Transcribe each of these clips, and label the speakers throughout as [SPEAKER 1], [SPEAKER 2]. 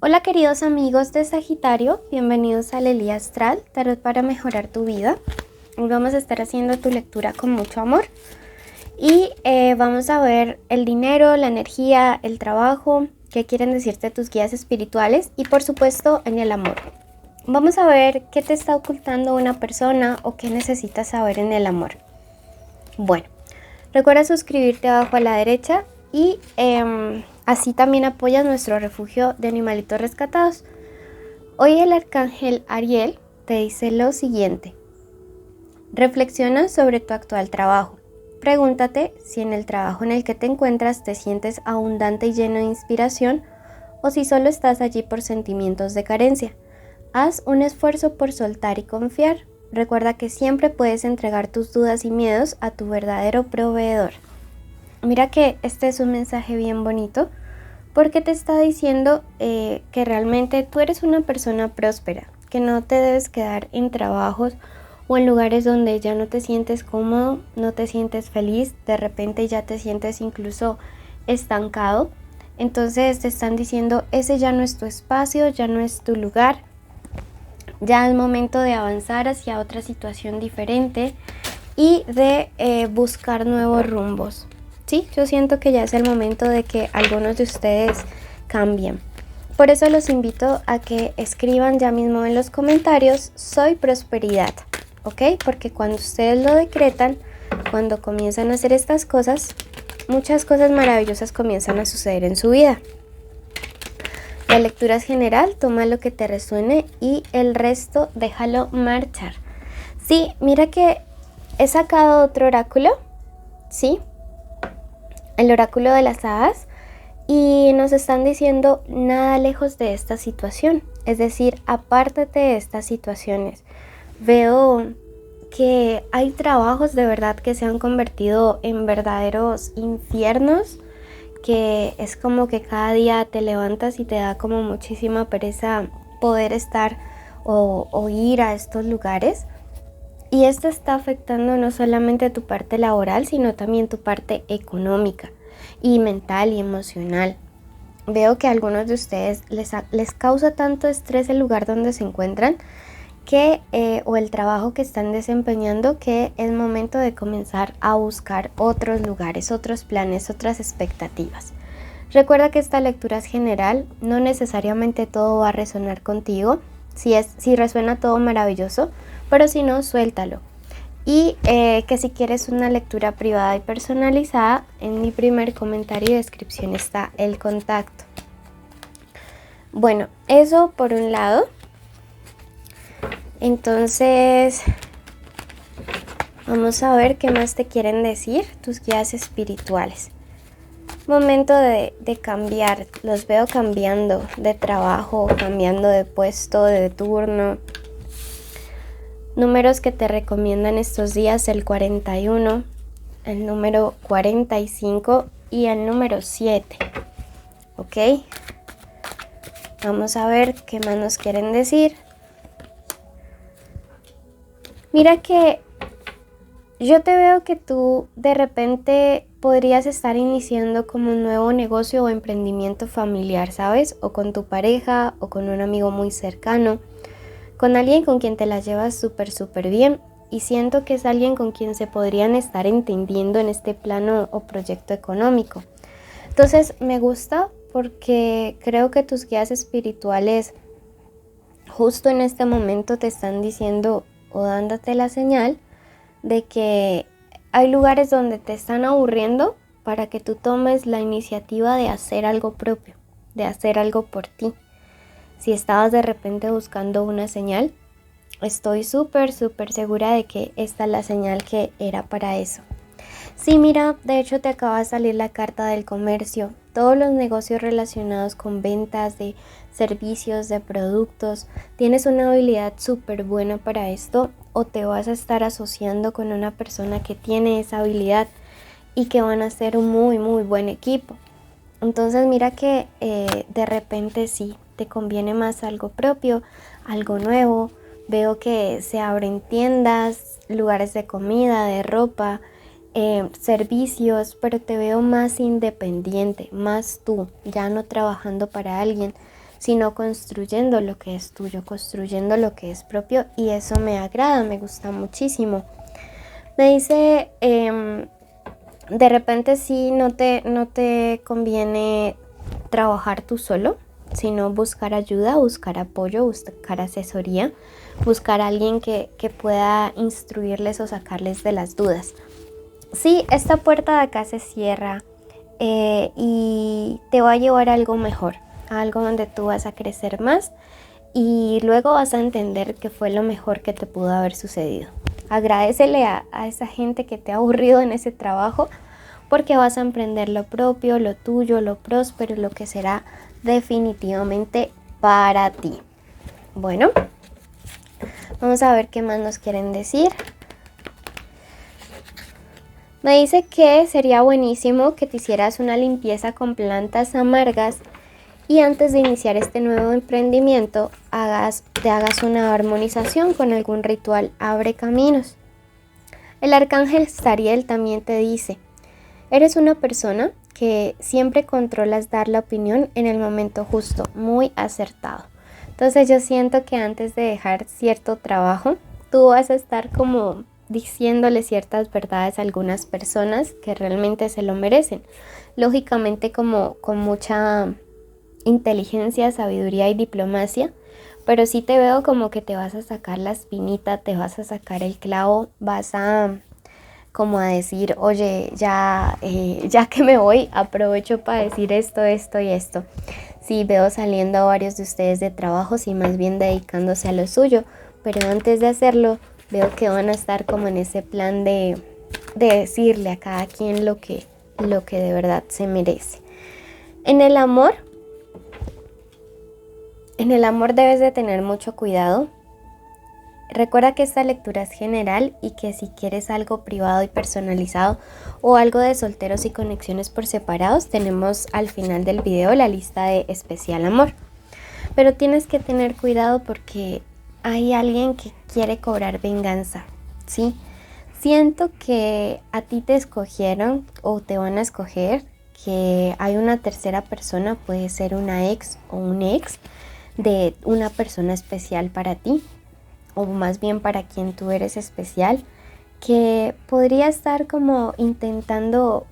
[SPEAKER 1] Hola queridos amigos de Sagitario, bienvenidos a Lelía Astral, tarot para mejorar tu vida. Hoy vamos a estar haciendo tu lectura con mucho amor y vamos a ver el dinero, la energía, el trabajo, qué quieren decirte tus guías espirituales y por supuesto en el amor. Vamos a ver qué te está ocultando una persona o qué necesitas saber en el amor. Bueno, recuerda suscribirte abajo a la derecha y así también apoyas nuestro refugio de animalitos rescatados. Hoy el arcángel Ariel te dice lo siguiente. Reflexiona sobre tu actual trabajo. Pregúntate si en el trabajo en el que te encuentras te sientes abundante y lleno de inspiración o si solo estás allí por sentimientos de carencia. Haz un esfuerzo por soltar y confiar. Recuerda que siempre puedes entregar tus dudas y miedos a tu verdadero proveedor. Mira que este es un mensaje bien bonito porque te está diciendo que realmente tú eres una persona próspera, que no te debes quedar en trabajos o en lugares donde ya no te sientes cómodo, no te sientes feliz, de repente ya te sientes incluso estancado. Entonces te están diciendo ese ya no es tu espacio, ya no es tu lugar. Ya es momento de avanzar hacia otra situación diferente y de buscar nuevos rumbos. Sí, yo siento que ya es el momento de que algunos de ustedes cambien. Por eso los invito a que escriban ya mismo en los comentarios, soy prosperidad, ¿ok? Porque cuando ustedes lo decretan, cuando comienzan a hacer estas cosas, muchas cosas maravillosas comienzan a suceder en su vida. La lectura es general, toma lo que te resuene y el resto déjalo marchar. Sí, mira que he sacado otro oráculo, ¿sí? El oráculo de las hadas y nos están diciendo nada lejos de esta situación. Es decir, apártate de estas situaciones. Veo que hay trabajos de verdad que se han convertido en verdaderos infiernos, que es como que cada día te levantas y te da como muchísima pereza poder estar o ir a estos lugares. Y esto está afectando no solamente tu parte laboral, sino también tu parte económica y mental y emocional. Veo que a algunos de ustedes les causa tanto estrés el lugar donde se encuentran que, o el trabajo que están desempeñando, que es momento de comenzar a buscar otros lugares, otros planes, otras expectativas. Recuerda que esta lectura es general, no necesariamente todo va a resonar contigo. Si resuena todo maravilloso, pero si no, suéltalo. Y que si quieres una lectura privada y personalizada, en mi primer comentario y descripción está el contacto. Bueno, eso por un lado. Entonces, vamos a ver qué más te quieren decir tus guías espirituales. Momento de cambiar, los veo cambiando de trabajo, cambiando de puesto, de turno. Números que te recomiendan estos días, el 41, el número 45 y el número 7. ¿Ok? Vamos a ver qué más nos quieren decir. Mira que yo te veo que tú de repente podrías estar iniciando como un nuevo negocio o emprendimiento familiar, ¿sabes? O con tu pareja o con un amigo muy cercano, con alguien con quien te la llevas súper bien y siento que es alguien con quien se podrían estar entendiendo en este plano o proyecto económico. Entonces me gusta porque creo que tus guías espirituales justo en este momento te están diciendo o dándote la señal de que hay lugares donde te están aburriendo para que tú tomes la iniciativa de hacer algo propio, de hacer algo por ti. Si estabas de repente buscando una señal, estoy súper segura de que esta es la señal que era para eso. Sí, mira, de hecho te acaba de salir la carta del comercio. Todos los negocios relacionados con ventas de servicios, de productos. Tienes una habilidad súper buena para esto o te vas a estar asociando con una persona que tiene esa habilidad y que van a ser un muy buen equipo. Entonces mira que de repente sí, te conviene más algo propio, algo nuevo. Veo que se abren tiendas, lugares de comida, de ropa, servicios, pero te veo más independiente, más tú, ya no trabajando para alguien, sino construyendo lo que es tuyo, construyendo lo que es propio, y eso me agrada, me gusta muchísimo. Me dice, de repente sí no te conviene trabajar tú solo, sino buscar ayuda, buscar apoyo, buscar asesoría, buscar a alguien que pueda instruirles o sacarles de las dudas. Sí, esta puerta de acá se cierra y te va a llevar a algo mejor, a algo donde tú vas a crecer más y luego vas a entender que fue lo mejor que te pudo haber sucedido. Agradécele a esa gente que te ha aburrido en ese trabajo, porque vas a emprender lo propio, lo tuyo, lo próspero, lo que será definitivamente para ti. Bueno, vamos a ver qué más nos quieren decir. Me dice que sería buenísimo que te hicieras una limpieza con plantas amargas y antes de iniciar este nuevo emprendimiento te hagas una armonización con algún ritual abre caminos. El arcángel Sariel también te dice: eres una persona que siempre controlas dar la opinión en el momento justo, muy acertado. Entonces yo siento que antes de dejar cierto trabajo, tú vas a estar como diciéndole ciertas verdades a algunas personas que realmente se lo merecen. Lógicamente como con mucha inteligencia, sabiduría y diplomacia, pero sí te veo como que te vas a sacar la espinita, te vas a sacar el clavo, vas a como a decir, oye, ya que me voy, aprovecho para decir esto y esto. Sí, veo saliendo a varios de ustedes de trabajos y más bien dedicándose a lo suyo, pero antes de hacerlo, veo que van a estar como en ese plan de decirle a cada quien lo que de verdad se merece. En el amor debes de tener mucho cuidado. Recuerda que esta lectura es general y que si quieres algo privado y personalizado o algo de solteros y conexiones por separados, tenemos al final del video la lista de especial amor. Pero tienes que tener cuidado porque hay alguien que quiere cobrar venganza, ¿sí? Siento que a ti te escogieron o te van a escoger, que hay una tercera persona, puede ser una ex o un ex de una persona especial para ti, o más bien para quien tú eres especial, que podría estar como intentando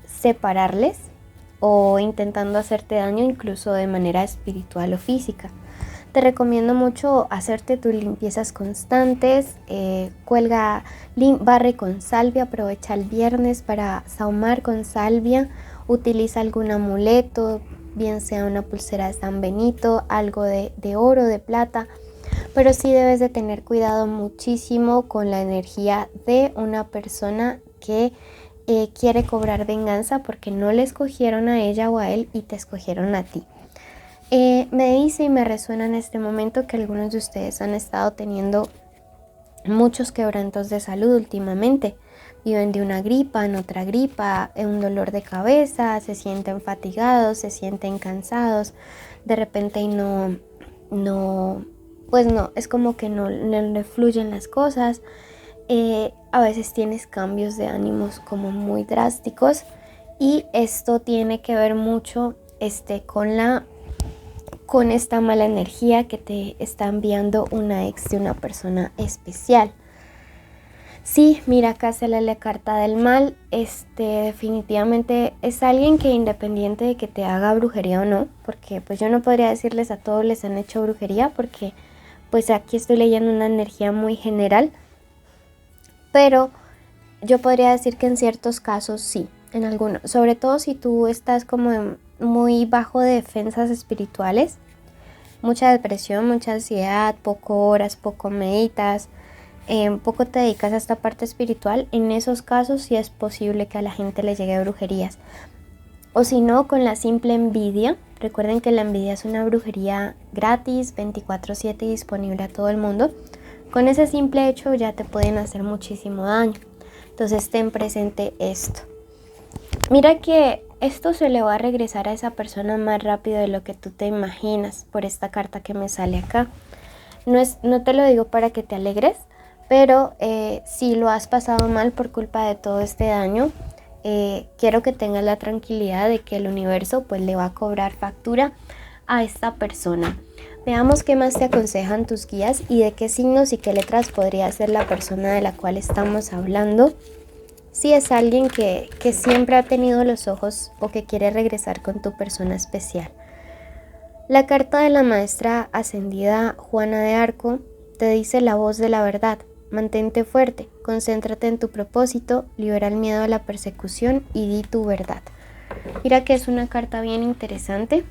[SPEAKER 1] separarles o intentando hacerte daño incluso de manera espiritual o física. Te recomiendo mucho hacerte tus limpiezas constantes, barre con salvia, aprovecha el viernes para sahumar con salvia, utiliza algún amuleto, bien sea una pulsera de San Benito, algo de oro, de plata, pero sí debes de tener cuidado muchísimo con la energía de una persona que quiere cobrar venganza porque no le escogieron a ella o a él y te escogieron a ti. Me dice y me resuena en este momento que algunos de ustedes han estado teniendo muchos quebrantos de salud últimamente. Viven de una gripa en otra gripa, un dolor de cabeza, se sienten fatigados, se sienten cansados, de repente es como que no le fluyen las cosas. A veces tienes cambios de ánimos como muy drásticos y esto tiene que ver mucho con esta mala energía que te está enviando una ex de una persona especial. Sí, mira, acá sale la carta del mal. Definitivamente es alguien que, independiente de que te haga brujería o no, porque pues yo no podría decirles a todos les han hecho brujería, porque pues aquí estoy leyendo una energía muy general, pero yo podría decir que en ciertos casos sí, en algunos, sobre todo si tú estás como muy bajo de defensas espirituales, mucha depresión, mucha ansiedad, poco oras, poco meditas, poco te dedicas a esta parte espiritual. En esos casos sí es posible que a la gente le llegue brujerías, o si no, con la simple envidia. Recuerden que la envidia es una brujería gratis, 24/7 y disponible a todo el mundo. Con ese simple hecho ya te pueden hacer muchísimo daño, entonces ten presente esto. Mira que esto se le va a regresar a esa persona más rápido de lo que tú te imaginas por esta carta que me sale acá. No te lo digo para que te alegres, pero si lo has pasado mal por culpa de todo este daño, quiero que tengas la tranquilidad de que el universo pues le va a cobrar factura a esta persona. Veamos qué más te aconsejan tus guías y de qué signos y qué letras podría ser la persona de la cual estamos hablando. Si es alguien que siempre ha tenido los ojos o que quiere regresar con tu persona especial. La carta de la maestra ascendida Juana de Arco te dice la voz de la verdad. Mantente fuerte, concéntrate en tu propósito, libera el miedo a la persecución y di tu verdad. Mira que es una carta bien interesante,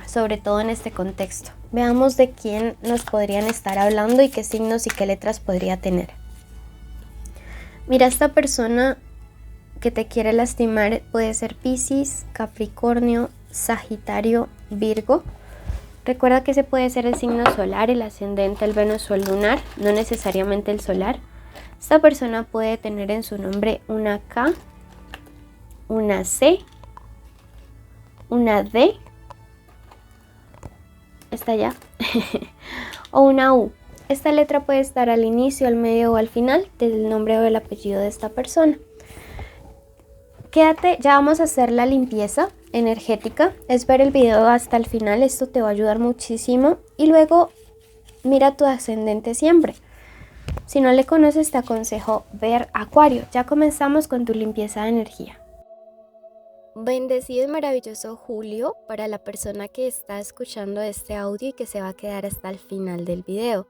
[SPEAKER 1] sobre todo en este contexto. Veamos de quién nos podrían estar hablando y qué signos y qué letras podría tener. Mira, esta persona que te quiere lastimar puede ser Piscis, Capricornio, Sagitario, Virgo. Recuerda que ese puede ser el signo solar, el ascendente, el Venus o el lunar, no necesariamente el solar. Esta persona puede tener en su nombre una K, una C, una D, está ya, o una U. Esta letra puede estar al inicio, al medio o al final del nombre o el apellido de esta persona. Quédate, ya vamos a hacer la limpieza energética, es ver el video hasta el final, esto te va a ayudar muchísimo. Y luego mira tu ascendente siempre. Si no le conoces, te aconsejo ver Acuario. Ya comenzamos con tu limpieza de energía. Bendecido y maravilloso julio para la persona que está escuchando este audio y que se va a quedar hasta el final del video.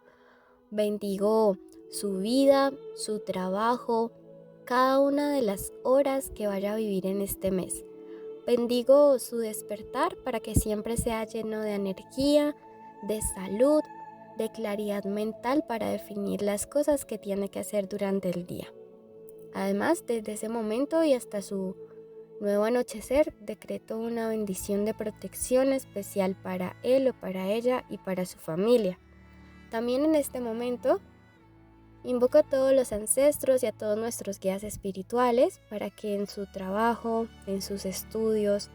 [SPEAKER 1] Bendigo su vida, su trabajo, cada una de las horas que vaya a vivir en este mes. Bendigo su despertar para que siempre sea lleno de energía, de salud, de claridad mental para definir las cosas que tiene que hacer durante el día. Además, desde ese momento y hasta su nuevo anochecer, decreto una bendición de protección especial para él o para ella y para su familia. También en este momento, invoco a todos los ancestros y a todos nuestros guías espirituales para que en su trabajo, en sus estudios,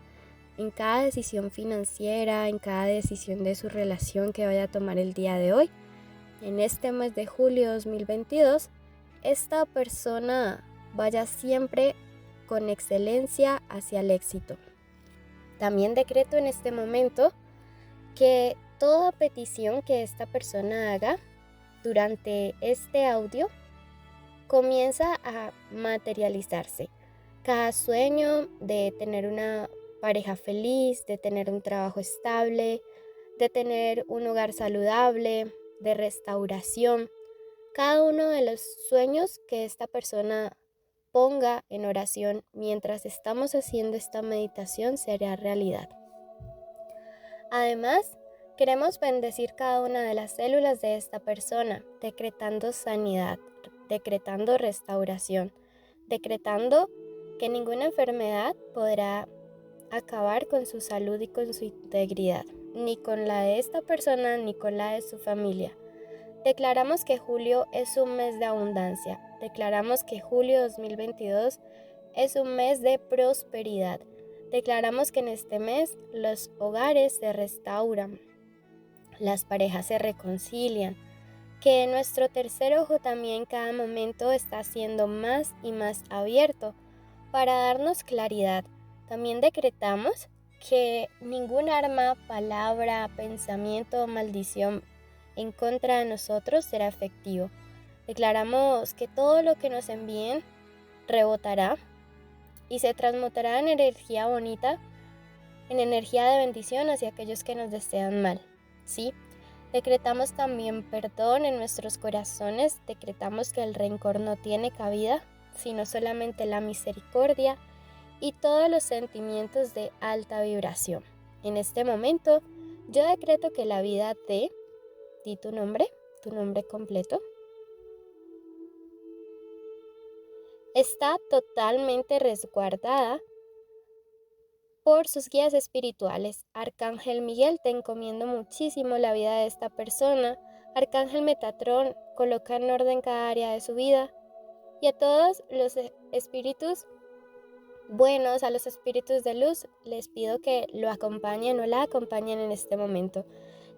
[SPEAKER 1] en cada decisión financiera, en cada decisión de su relación que vaya a tomar el día de hoy, en este mes de julio 2022, esta persona vaya siempre con excelencia hacia el éxito. También decreto en este momento que toda petición que esta persona haga durante este audio comienza a materializarse. Cada sueño de tener una pareja feliz, de tener un trabajo estable, de tener un hogar saludable, de restauración. Cada uno de los sueños que esta persona ponga en oración mientras estamos haciendo esta meditación se hará realidad. Además, queremos bendecir cada una de las células de esta persona, decretando sanidad, decretando restauración, decretando que ninguna enfermedad podrá acabar con su salud y con su integridad, ni con la de esta persona ni con la de su familia. Declaramos que julio es un mes de abundancia, declaramos que julio 2022 es un mes de prosperidad, declaramos que en este mes los hogares se restauran, las parejas se reconcilian, que nuestro tercer ojo también cada momento está siendo más y más abierto para darnos claridad. También decretamos que ningún arma, palabra, pensamiento o maldición en contra de nosotros será efectivo. Declaramos que todo lo que nos envíen rebotará y se transmutará en energía bonita, en energía de bendición hacia aquellos que nos desean mal. ¿Sí? Decretamos también perdón en nuestros corazones, decretamos que el rencor no tiene cabida, sino solamente la misericordia y todos los sentimientos de alta vibración. En este momento, yo decreto que la vida de, di tu nombre completo, está totalmente resguardada por sus guías espirituales. Arcángel Miguel, te encomiendo muchísimo la vida de esta persona. Arcángel Metatrón, coloca en orden cada área de su vida. Y a todos los espíritus buenos, a los espíritus de luz, les pido que lo acompañen o la acompañen en este momento.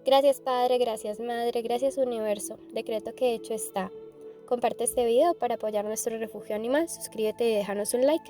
[SPEAKER 1] Gracias Padre, gracias Madre, gracias Universo. Decreto que hecho está. Comparte este video para apoyar nuestro refugio animal. Suscríbete y déjanos un like.